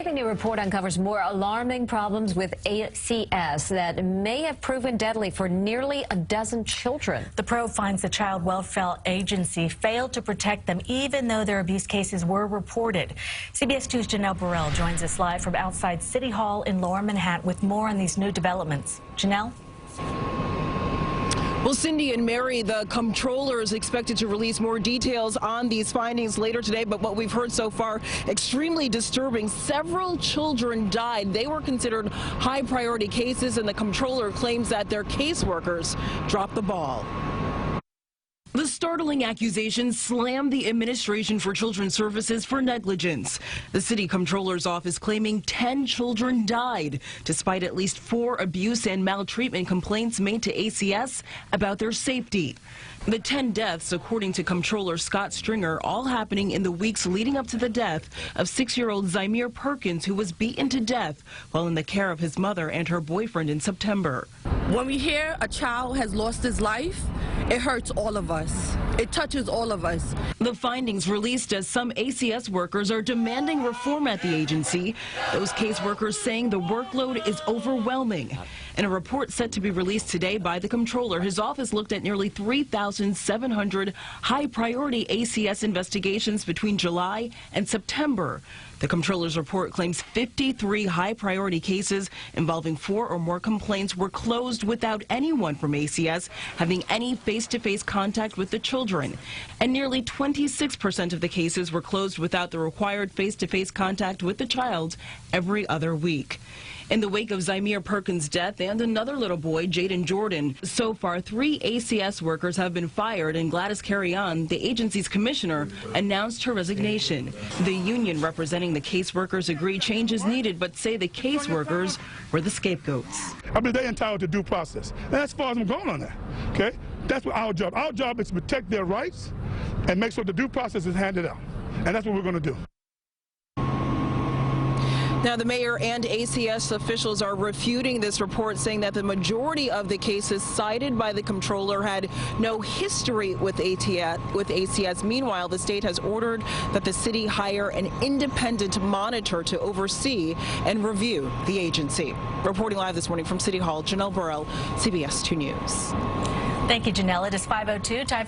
The new report uncovers more alarming problems with ACS that may have proven deadly for nearly a dozen children. The probe finds the Child Welfare Agency failed to protect them even though their abuse cases were reported. CBS 2's Janelle Burrell joins us live from outside City Hall in Lower Manhattan with more on these new developments. Janelle? Well, Cindy and Mary, the comptroller is expected to release more details on these findings later today, but what we've heard so far, extremely disturbing. Several children died. They were considered high priority cases, and the comptroller claims that their caseworkers dropped the ball. The startling accusations slammed the Administration for Children's Services for negligence. The city comptroller's office claiming 10 children died, despite at least 4 abuse and maltreatment complaints made to ACS about their safety. The 10 deaths, according to Comptroller Scott Stringer, all happening in the weeks leading up to the death of 6-year-old Zymeer Perkins, who was beaten to death while in the care of his mother and her boyfriend in September. When we hear a child has lost his life, it hurts all of us. It touches all of us. The findings released as some ACS workers are demanding reform at the agency. Those caseworkers saying the workload is overwhelming. In a report set to be released today by the comptroller, his office looked at nearly 3,700 high-priority ACS investigations between July and September. The comptroller's report claims 53 high-priority cases involving 4 or more complaints were closed without anyone from ACS having any face-to-face contact with the children. And nearly 26% of the cases were closed without the required face-to-face contact with the child every other week. In the wake of Zymeer Perkins' death and another little boy, Jaden Jordan, so far 3 ACS workers have been fired, and Gladys Carrion, the agency's commissioner, announced her resignation. The union representing the caseworkers agree change is needed, but say the caseworkers were the scapegoats. I mean, they're entitled to due process. And that's as far as I'm going on that, okay? That's what our job. Our job is to protect their rights and make sure the due process is handed out. And that's what we're going to do. Now, the mayor and ACS officials are refuting this report, saying that the majority of the cases cited by the comptroller had no history with ACS. Meanwhile, the state has ordered that the city hire an independent monitor to oversee and review the agency. Reporting live this morning from City Hall, Janelle Burrell, CBS 2 News. Thank you, Janelle. It is 5:02. Time